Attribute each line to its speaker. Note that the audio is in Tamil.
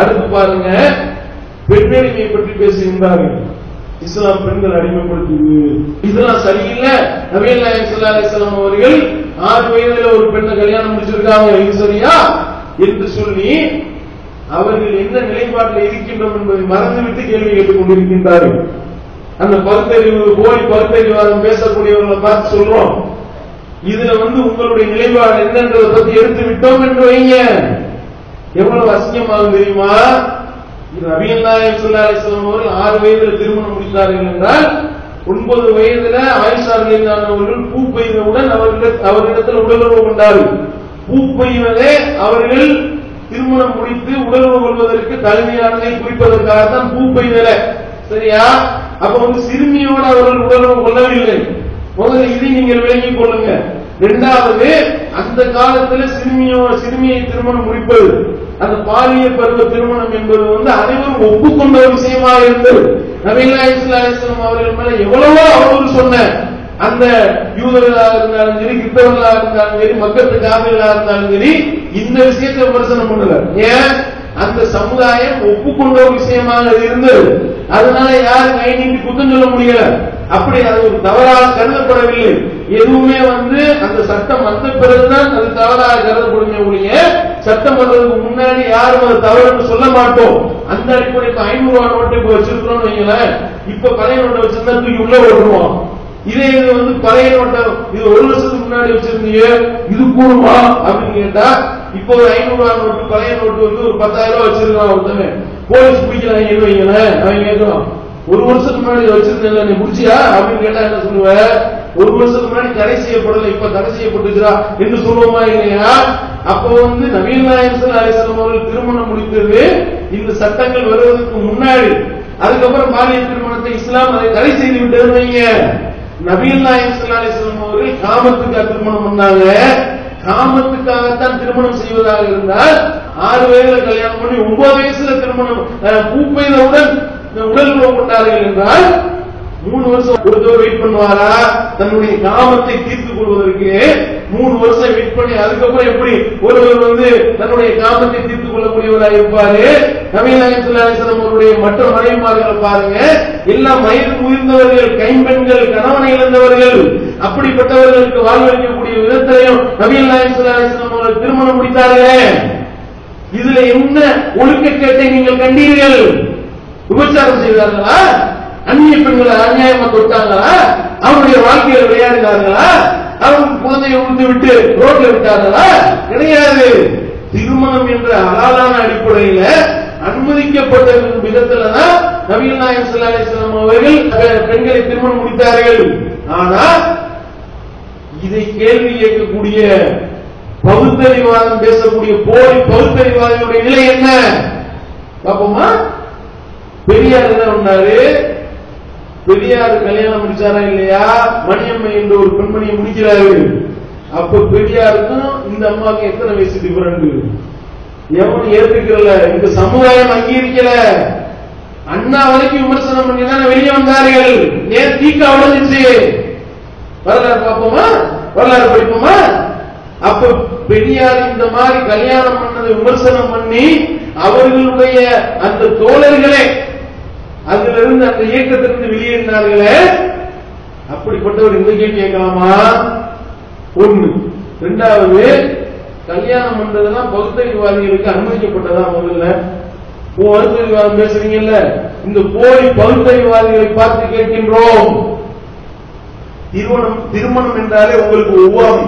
Speaker 1: அடுத்து பாருங்க, பெண்ணடிமையை பற்றி பேசுகின்றார்கள். இஸ்லாம் பெண்கள் அடிமைப்படுத்துது, இதெல்லாம் சரியில்லை. நபிகள் நாயகம் ஸல்லல்லாஹு அலைஹி வஸல்லம் அவர்கள் 6 வயதுல ஒரு பெண்ணை கல்யாணம் முடிச்சிருக்காங்க, இது சரியா என்று சொல்லி அவர்கள் என்ன நிலைப்பாட்டில் இருக்கின்றோம் என்பதை மறந்துவிட்டு கேள்வி கேட்டுக் கொண்டிருக்கின்றார்கள். அந்த பகுத்தறிவு போலி பகுத்தறிவாதம் பேசக்கூடியவர்களை பார்த்து சொல்றோம், இதுல உங்களுடைய நிலைப்பாடு என்னன்றதை பத்தி எடுத்து விட்டோம் என்று வைங்க, எவ்வளவு அசிங்கமாகும் தெரியுமா? நபிகள் நாயகம் ஸல்லல்லாஹு அலைஹி வஸல்லம் அவர்கள் 6 வயதுல திருமணம் முடித்தார்கள் என்றால் 9 வயதுல ஆயிஷா ரலியல்லாஹு அவர்கள் பூ பெய்தவுடன் அவர்களிடத்தில் உடலுறவு கொண்டார்கள். பூ பெய்வதே அவர்கள் திருமணம் முடித்து உடலுறவு கொள்வதற்கு தகுதியானதை குறிப்பதற்காகத்தான் பூ பெய்தல, சரியா? அப்ப சிறுமியோடு அவர்கள் உடலுறவு கொள்ளவில்லை. முதல்ல இதை நீங்கள் விளங்கிக் கொள்ளுங்க. இரண்டாவது, அந்த காலத்தில் சிறுமியை திருமணம் முடிப்பது, அந்த பாலியல் பருவ திருமணம் என்பது அனைவரும் ஒப்புக்கொண்ட ஒரு விஷயமாக இருந்தது. நபிகள் நாயகம் ஸல்லல்லாஹு அலைஹி வஸல்லம் அவர்கள் மேல எவ்வளவோ அவர்கள் சொன்ன அந்த யூதர்களாக இருந்தாலும் சரி, கிறிஸ்தவர்களாக இருந்தாலும் சரி, மக்கத்து காபிர்களாக இருந்தாலும் சரி, இந்த விஷயத்தை விமர்சனம் பண்ணல. ஏன்? அந்த சமுதாயம் ஒப்புக்கொண்ட ஒரு விஷயமாக இருந்தது. அதனால யாரும் கை நீட்டி குத்தம் சொல்ல முடியல. அப்படி அது ஒரு தவறாக கருதப்படவில்லை. எதுவுமே அந்த சட்டம் வந்த பிறகுதான் அது தவறாக கருதப்படுமே ஒழிய, சட்டம் வர்றதுக்கு முன்னாடி யாரும் அது தவறுன்னு சொல்ல மாட்டோம். அந்த அடிப்படை 500 ரூபாய் நோட்டு இப்ப வச்சிருக்கிறோம் வைங்களேன், இப்ப பழைய நோட்டை வச்சிருந்தா தூக்கி உள்ள ஓட்டுவோம். இதே இது பழைய நோட்டை இது 1 வருஷத்துக்கு முன்னாடி வச்சிருந்தீங்க, இது கூடுமா அப்படின்னு கேட்டா, இப்போ ஒரு 500 ரூபாய் நோட்டு பழைய நோட்டு ஒரு 10,000 ரூபாய் வச்சிருக்கான் ஒருத்தவங்க, போலீஸ் பிடிக்கிறாங்க வைங்களேன், அவங்க கேட்கலாம் 1 வருஷத்துக்கு முன்னாடி வச்சிருந்தேன் நீ முடிச்சியா அப்படின்னு கேட்டா என்ன சொல்லுவ? 1 வருஷத்துக்கு முன்னாடி தடை செய்யப்படல, இப்ப தடை செய்யப்பட்டுச்சா என்று சொல்லுவோமா இல்லையா? அப்போ நபிகள் நாயகம் ஸல்லல்லாஹு அலைஹி வஸல்லம் அவர்கள் திருமணம் முடித்தது இந்த சட்டங்கள் வருவதற்கு முன்னாடி. அதுக்கப்புறம் பாலியல் திருமணத்தை இஸ்லாம் அதை தடை செய்து விட்டது வைங்க. நபிகள் நாயகம் ஸல்லல்லாஹு அலைஹி வஸல்லம் அவர்கள் காமத்துக்காக திருமணம் பண்ணாங்க. காமத்துக்காகத்தான் திருமணம் செய்வதாக இருந்தால் 6 வயதுல கல்யாணம் பண்ணி 9 வயசுல திருமணம் பூ பெய்தவுடன் உடலுறவு கொண்டார்கள் என்றால் 3 வருஷம் ஒருத்தர் வெயிட் பண்ணுவாரா? தன்னுடைய காமத்தை தீர்த்துக் கொள்வதற்கு 3 வருஷம் வெயிட் பண்ணி அதுக்கப்புறம் எப்படி ஒருவர் தன்னுடைய காமத்தை தீர்த்துக் கொள்ளக்கூடியவராக இருப்பாரு? நபிகள் நாயகம் ஸல்லல்லாஹு அலைஹி வஸல்லம் அவருடைய மற்ற மனைவிமார்களை பாருங்க, எல்லாம் வயது முதிர்ந்தவர்கள், கைம்பெண்கள், கணவனை இழந்தவர்கள். அப்படிப்பட்டவர்களுக்கு வாழ்வளிக்கக்கூடிய விதத்திலையும் நபிகள் நாயகம் ஸல்லல்லாஹு அலைஹி வஸல்லம் அவர்கள் திருமணம் முடித்தார்களே, இதுல என்ன ஒழுக்கக்கேட்டை நீங்கள் கண்டீர்கள்? விபச்சாரம் செய்தார்களா? அந்நிய பெண்களை அநியாயமா தொட்டாங்களா? அவருடைய வாழ்க்கையில விளையாடினார்களா? அவங்க குழந்தையை உழுந்து விட்டு ரோட்ல விட்டார்களா? கிடையாது. திருமணம் என்ற ஹலாலான அடிப்படையில அனுமதிக்கப்பட்ட விதத்துலதான் நபிகள் நாயகம் ஸல்லல்லாஹு அலைஹி வஸல்லம் அவர்கள் பெண்களை திருமணம் முடித்தார்கள். ஆனா இதை கேள்வி கேட்கக்கூடிய பகுத்தறிவாதம் பேசக்கூடிய போலி பகுத்தறிவாதிகளுடைய நிலை என்ன பாப்போமா? பெரியார் என்ன பண்ணாரு? பெரியார் கல்யாணம் முடிச்சாரா இல்லையா? மணியம்மை என்ற ஒரு பெண்மணியை முடிக்கிறாரு. அப்ப பெரியாருக்கும் இந்த அம்மாவுக்கு எத்தனை வயசு டிஃபரண்ட்? எவனும் ஏற்றுக்கல, இந்த சமுதாயம் அங்கீகரிக்கல. அண்ணா வரைக்கும் விமர்சனம் பண்ணி தான் வெளியே வந்தார்கள். ஏன் தீக்கா உடஞ்சிச்சு? வரலாறு பார்ப்போமா? வரலாறு படிப்போமா? அப்ப பெரியார் இந்த மாதிரி கல்யாணம் பண்ணதை விமர்சனம் பண்ணி அவர்களுடைய அந்த தோழர்களே அதிலிருந்து அந்த இயக்கத்திலிருந்து வெளியேறினார்களே, அப்படிப்பட்டவர் இந்த கேள்வி கேட்கலாமா? ஒண்ணு. இரண்டாவது, கல்யாணம் பண்றதுதான் பகுத்தறிவாதிகளுக்கு அனுமதிக்கப்பட்டதா? முதல்ல பகுத்தறிவாதம் பேசுறீங்கல்ல, இந்த போலி பகுத்தறிவாதிகளை பார்த்து கேட்கின்றோம். திருமணம் என்றாலே உங்களுக்கு ஒவ்வாமை.